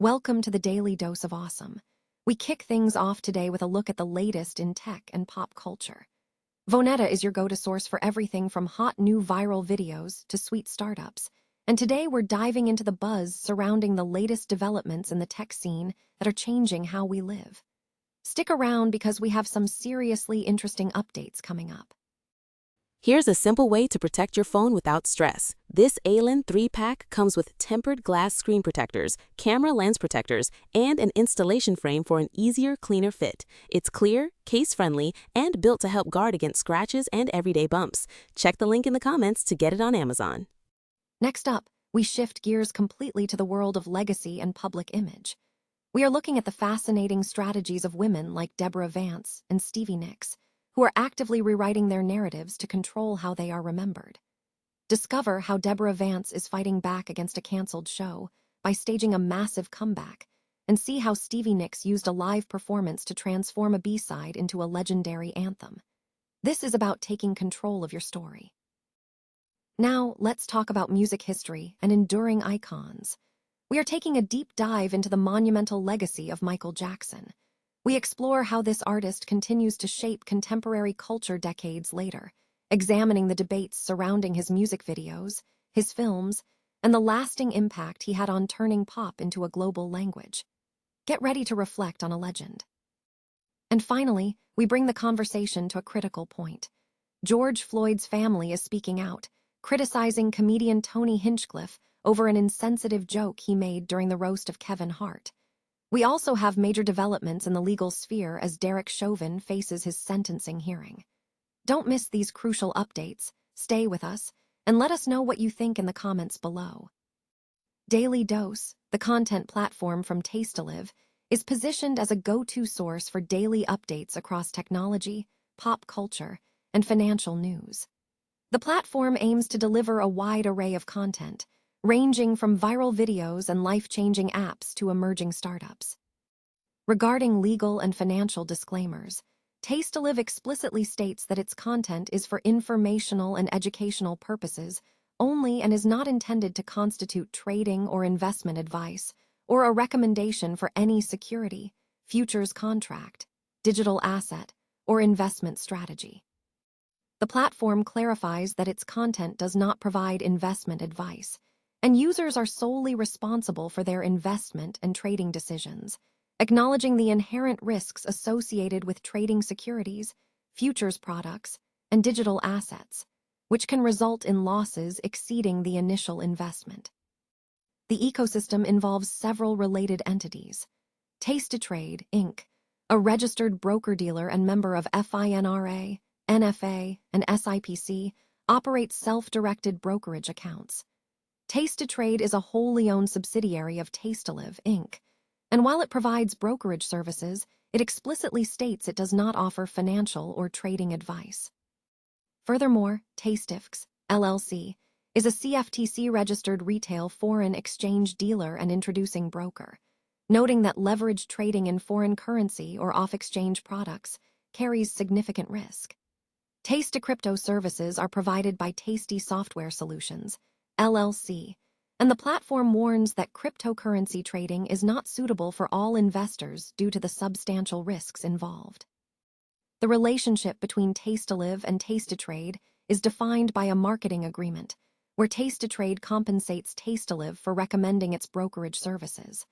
Welcome to the Daily Dose of Awesome. We kick things off today with a look at the latest in tech and pop culture. Vonetta is your go-to source for everything from hot new viral videos to sweet startups. And today we're diving into the buzz surrounding the latest developments in the tech scene that are changing how we live. Stick around because we have some seriously interesting updates coming up. Here's a simple way to protect your phone without stress. This Allen 3-pack comes with tempered glass screen protectors, camera lens protectors, and an installation frame for an easier, cleaner fit. It's clear, case-friendly, and built to help guard against scratches and everyday bumps. Check the link in the comments to get it on Amazon. Next up, we shift gears completely to the world of legacy and public image. We are looking at the fascinating strategies of women like Deborah Vance and Stevie Nicks, who are actively rewriting their narratives to control how they are remembered. Discover how Deborah Vance is fighting back against a canceled show by staging a massive comeback, and see how Stevie Nicks used a live performance to transform a B-side into a legendary anthem. This is about taking control of your story. Now, let's talk about music history and enduring icons. We are taking a deep dive into the monumental legacy of Michael Jackson. We explore how this artist continues to shape contemporary culture decades later, examining the debates surrounding his music videos, his films, and the lasting impact he had on turning pop into a global language. Get ready to reflect on a legend. And finally, we bring the conversation to a critical point. George Floyd's family is speaking out, criticizing comedian Tony Hinchcliffe over an insensitive joke he made during the roast of Kevin Hart. We also have major developments in the legal sphere as Derek Chauvin faces his sentencing hearing. Don't miss these crucial updates, stay with us, and let us know what you think in the comments below. Daily Dose, the content platform from Taste-to-Live, is positioned as a go-to source for daily updates across technology, pop culture, and financial news. The platform aims to deliver a wide array of content, ranging from viral videos and life-changing apps to emerging startups. Regarding legal and financial disclaimers, Taste-to-Live explicitly states that its content is for informational and educational purposes only and is not intended to constitute trading or investment advice or a recommendation for any security, futures contract, digital asset, or investment strategy. The platform clarifies that its content does not provide investment advice, and users are solely responsible for their investment and trading decisions, acknowledging the inherent risks associated with trading securities, futures products, and digital assets, which can result in losses exceeding the initial investment. The ecosystem involves several related entities. Taste-to-Trade, Inc., a registered broker-dealer and member of FINRA, NFA, and SIPC, operates self-directed brokerage accounts. Taste-to-Trade is a wholly owned subsidiary of Taste-to-Live, Inc., and while it provides brokerage services, it explicitly states it does not offer financial or trading advice. Furthermore, Tasteifx, LLC, is a CFTC-registered retail foreign exchange dealer and introducing broker, noting that leveraged trading in foreign currency or off-exchange products carries significant risk. Taste-to-Crypto services are provided by Tasty Software Solutions, LLC, and the platform warns that cryptocurrency trading is not suitable for all investors due to the substantial risks involved. The relationship between Taste-to-Live and Taste-to-Trade is defined by a marketing agreement, where Taste-to-Trade compensates Taste-to-Live for recommending its brokerage services.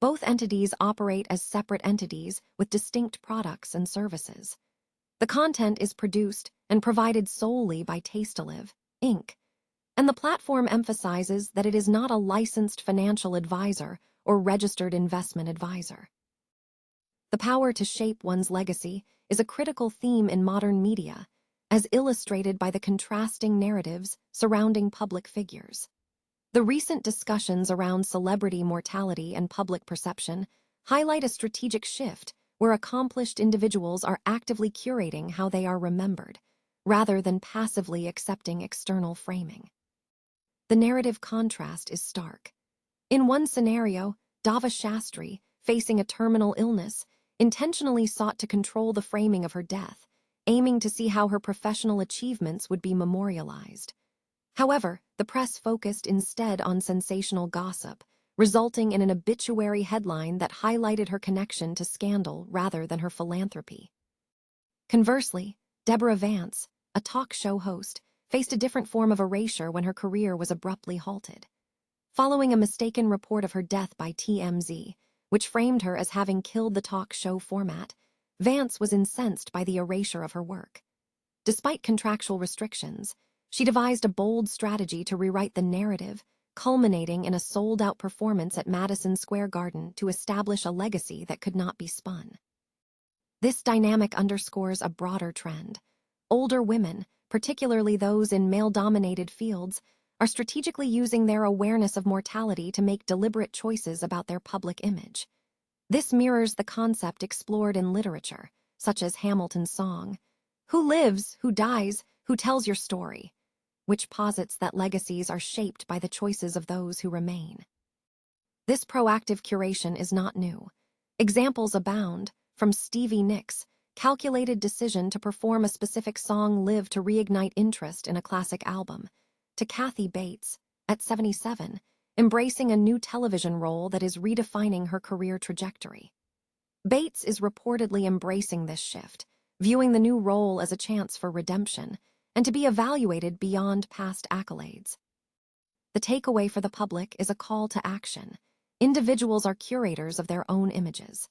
Both entities operate as separate entities with distinct products and services. The content is produced and provided solely by Taste-to-Live, Inc., and the platform emphasizes that it is not a licensed financial advisor or registered investment advisor. The power to shape one's legacy is a critical theme in modern media, as illustrated by the contrasting narratives surrounding public figures. The recent discussions around celebrity mortality and public perception highlight a strategic shift where accomplished individuals are actively curating how they are remembered, rather than passively accepting external framing. The narrative contrast is stark. In one scenario, Dava Shastri, facing a terminal illness, intentionally sought to control the framing of her death, aiming to see how her professional achievements would be memorialized. However, the press focused instead on sensational gossip, resulting in an obituary headline that highlighted her connection to scandal rather than her philanthropy. Conversely, Deborah Vance, a talk show host, faced a different form of erasure when her career was abruptly halted. Following a mistaken report of her death by TMZ, which framed her as having killed the talk show format, Vance was incensed by the erasure of her work. Despite contractual restrictions, she devised a bold strategy to rewrite the narrative, culminating in a sold-out performance at Madison Square Garden to establish a legacy that could not be spun. This dynamic underscores a broader trend. Older women, particularly those in male-dominated fields, are strategically using their awareness of mortality to make deliberate choices about their public image. This mirrors the concept explored in literature, such as Hamilton's song, "Who lives, who dies, who tells your story?" which posits that legacies are shaped by the choices of those who remain. This proactive curation is not new. Examples abound, from Stevie Nicks' calculated decision to perform a specific song live to reignite interest in a classic album, to Kathy Bates, at 77, embracing a new television role that is redefining her career trajectory. Bates is reportedly embracing this shift, viewing the new role as a chance for redemption, and to be evaluated beyond past accolades. The takeaway for the public is a call to action. Individuals are curators of their own images.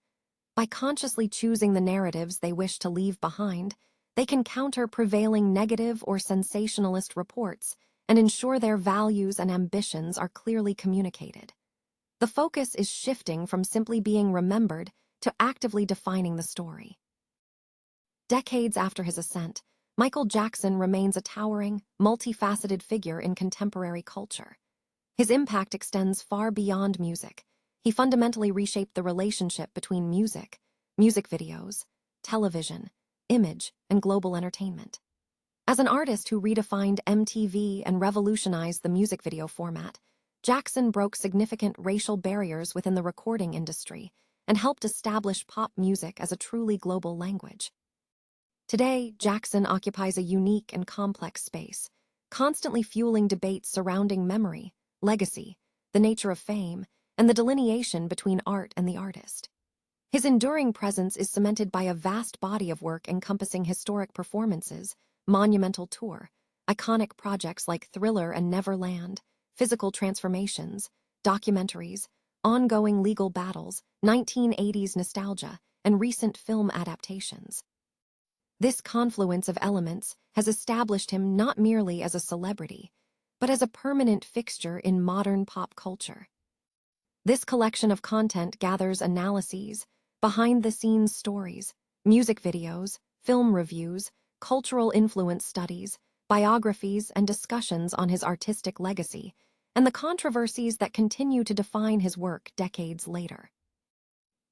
By consciously choosing the narratives they wish to leave behind, they can counter prevailing negative or sensationalist reports and ensure their values and ambitions are clearly communicated. The focus is shifting from simply being remembered to actively defining the story. Decades after his ascent, Michael Jackson remains a towering, multifaceted figure in contemporary culture. His impact extends far beyond music. He fundamentally reshaped the relationship between music videos, television, image, and global entertainment. As an artist who redefined MTV and revolutionized the music video format, Jackson broke significant racial barriers within the recording industry and helped establish pop music as a truly global language. Today, Jackson occupies a unique and complex space, constantly fueling debates surrounding memory, legacy, the nature of fame, and the delineation between art and the artist. His enduring presence is cemented by a vast body of work encompassing historic performances, monumental tour, iconic projects like Thriller and Neverland, physical transformations, documentaries, ongoing legal battles, 1980s nostalgia, and recent film adaptations. This confluence of elements has established him not merely as a celebrity, but as a permanent fixture in modern pop culture. This collection of content gathers analyses, behind-the-scenes stories, music videos, film reviews, cultural influence studies, biographies, and discussions on his artistic legacy, and the controversies that continue to define his work decades later.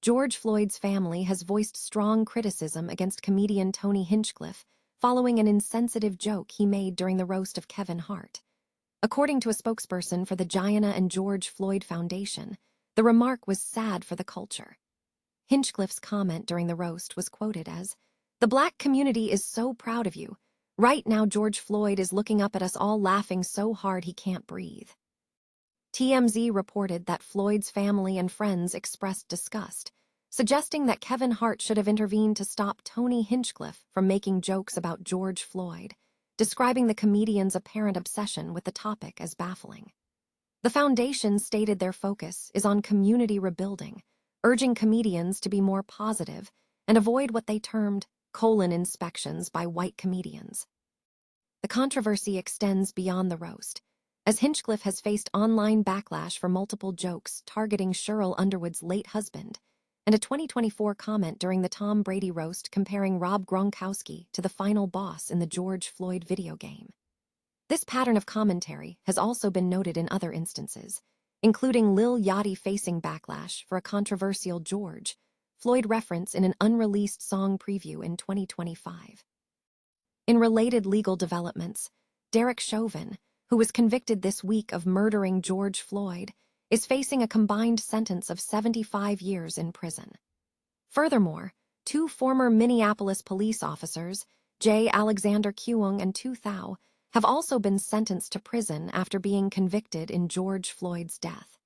George Floyd's family has voiced strong criticism against comedian Tony Hinchcliffe following an insensitive joke he made during the roast of Kevin Hart. According to a spokesperson for the Gianna and George Floyd Foundation, the remark was sad for the culture. Hinchcliffe's comment during the roast was quoted as, "The Black community is so proud of you. Right now George Floyd is looking up at us all laughing so hard he can't breathe." TMZ reported that Floyd's family and friends expressed disgust, suggesting that Kevin Hart should have intervened to stop Tony Hinchcliffe from making jokes about George Floyd, describing the comedian's apparent obsession with the topic as baffling. The foundation stated their focus is on community rebuilding, urging comedians to be more positive and avoid what they termed colon inspections by white comedians. The controversy extends beyond the roast, as Hinchcliffe has faced online backlash for multiple jokes targeting Sheryl Underwood's late husband, and a 2024 comment during the Tom Brady roast comparing Rob Gronkowski to the final boss in the George Floyd video game. This pattern of commentary has also been noted in other instances, including Lil Yachty facing backlash for a controversial George Floyd reference in an unreleased song preview in 2025. In related legal developments, Derek Chauvin, who was convicted this week of murdering George Floyd, is facing a combined sentence of 75 years in prison. Furthermore, two former Minneapolis police officers, J. Alexander Kueng and Tu Thao, have also been sentenced to prison after being convicted in George Floyd's death.